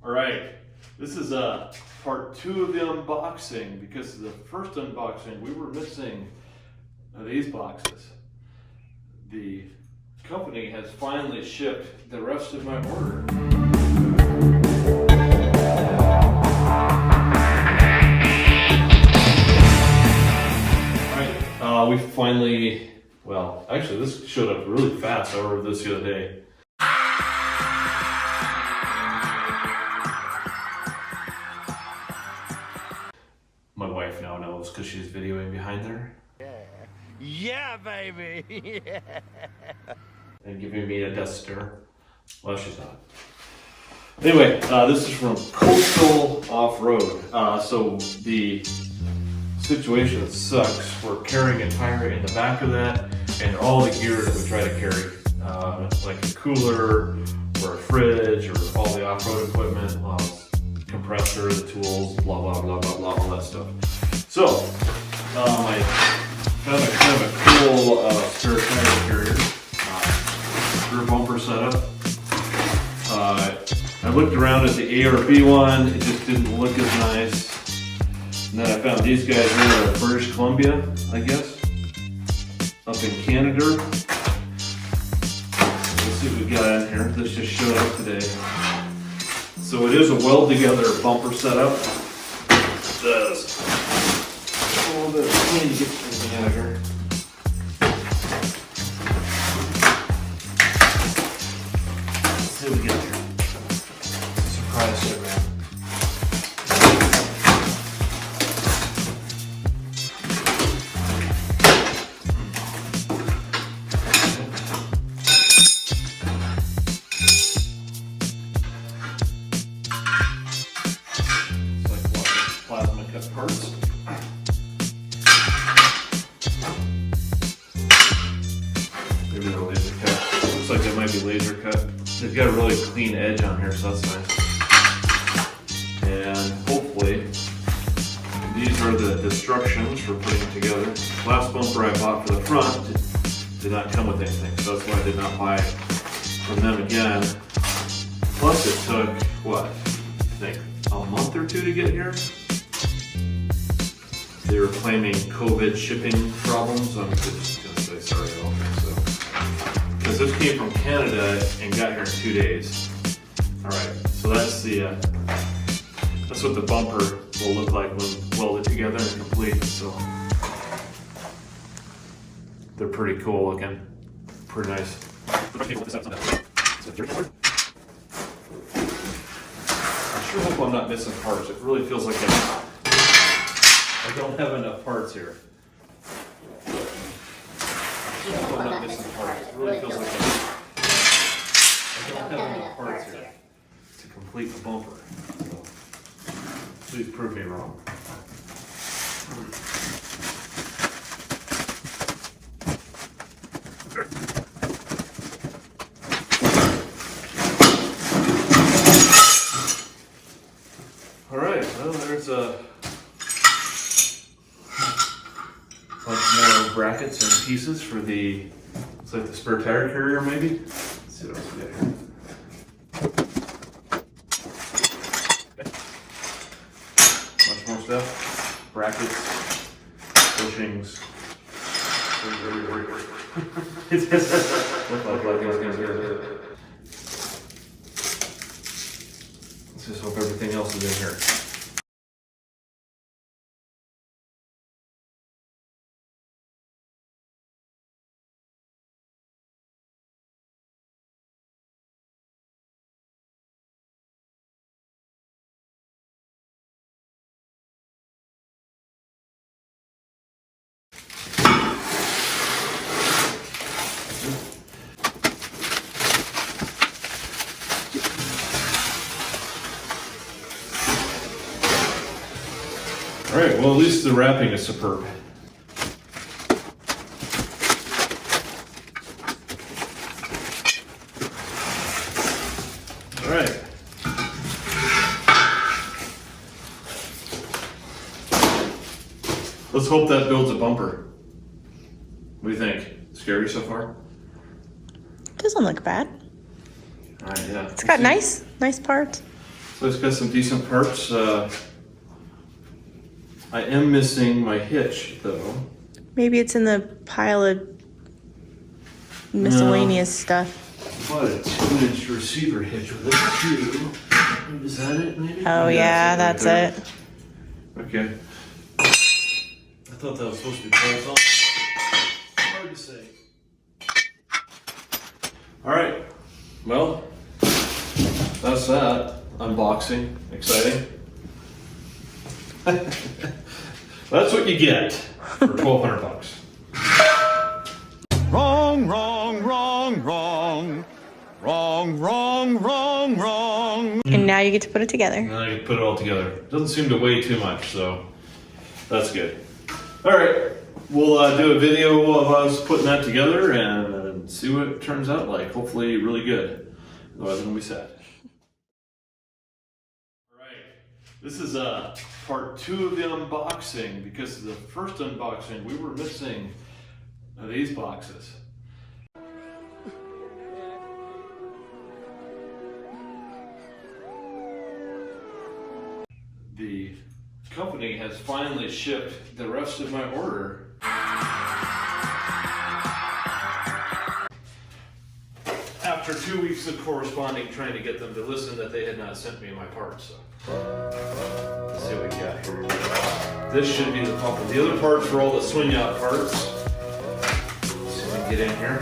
All right, this is part 2 of the unboxing because the first unboxing we were missing these boxes. The company has finally shipped the rest of my order. All right, we finally, well, actually this showed up really fast. I ordered this the other day. My wife now knows because she's videoing behind there. Yeah, baby. Yeah. And giving me a death stare. Well, she's not. Anyway, this is from Costal Off-Road. So the situation sucks. We're carrying a tire in the back of that, and all the gear that we try to carry, like a cooler or a fridge or all the off-road equipment, compressor, the tools, blah blah blah blah blah, all that stuff. So I found a kind of a cool spare tire carrier, rear bumper setup. I looked around at the ARB one, it just didn't look as nice. And then I found these guys here in British Columbia, I guess, up in Canada. Let's see what we got in here. This just showed up today. So it is a weld-together bumper setup. It does. A little bit of clean to get everything out of here. Let's see what we get here. It's a surprise ship, man. Parts. Maybe they're laser cut. Looks like they might be laser cut. They've got a really clean edge on here, so that's nice. And hopefully, these are the instructions for putting it together. Last bumper I bought for the front did not come with anything, so that's why I did not buy from them again. Plus, it took what? I think a month or two to get here. They were claiming COVID shipping problems. I'm just gonna say sorry about that. So, because this came from Canada and got here in 2 days. All right, so that's what the bumper will look like when welded together and complete. So they're pretty cool looking, pretty nice. I sure hope I'm not missing parts. It really feels like I don't have enough parts here. I'm not missing parts. It really feels like I don't have enough parts here to complete the bumper. So, please prove me wrong. All right, well, there's a bunch more brackets and pieces for the, looks like the spare tire carrier maybe. Let's see what else we got here. Much more stuff. Brackets, bushings. Let's just hope everything else is in here. All right, well, at least the wrapping is superb. All right. Let's hope that builds a bumper. What do you think? Scary so far? Doesn't look bad. All right, yeah. It's got nice parts. So it's got some decent parts. I am missing my hitch though. Maybe it's in the pile of miscellaneous stuff. What a 2-inch receiver hitch with a screw. Is that it maybe? Oh yeah, that's right it. Okay. I thought that was supposed to be bolt on. Hard to say. Alright. Well, that's that. Unboxing. Exciting. That's what you get for $1,200. Wrong, wrong, wrong, wrong. Wrong, wrong, wrong, wrong. And now you get to put it together. And then I can put it all together. Doesn't seem to weigh too much, so that's good. Alright, we'll do a video of us putting that together and see what it turns out like. Hopefully really good. Otherwise I'm going to be sad. Alright, this is part 2 of the unboxing, because the first unboxing we were missing these boxes. The company has finally shipped the rest of my order. After 2 weeks of corresponding, trying to get them to listen that they had not sent me my parts. So let's see what we got here. This should be the pumper. The other parts were all the swing out parts. Let's see if we can get in here.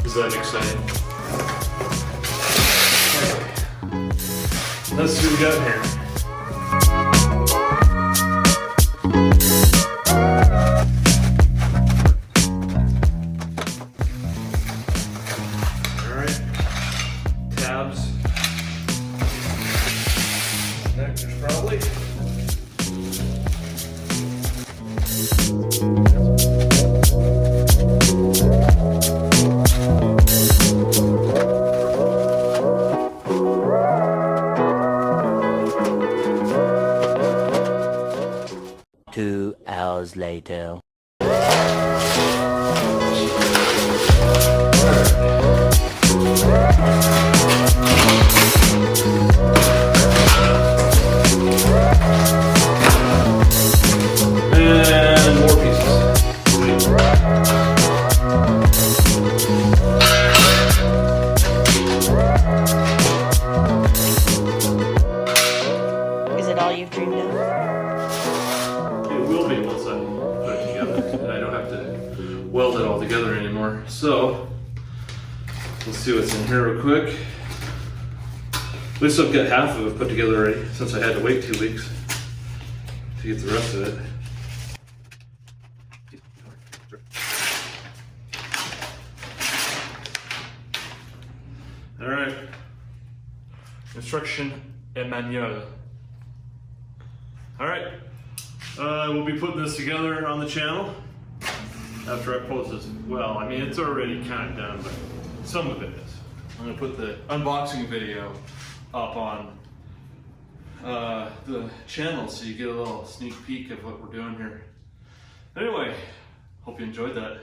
Is that exciting? Okay. Let's see what we got here. Alright. Tabs. Connectors probably. Two hours later. And more pieces. Is it all you've dreamed of? It will be once I put it together, and I don't have to weld it all together anymore. So, let's see what's in here real quick. At least I've got half of it put together already, since I had to wait 2 weeks to get the rest of it. Alright. Instruction and manual. Alright. We'll be putting this together on the channel after I post this. Well, I mean, it's already kind of done, but some of it is. I'm going to put the unboxing video up on the channel so you get a little sneak peek of what we're doing here. Anyway, hope you enjoyed that.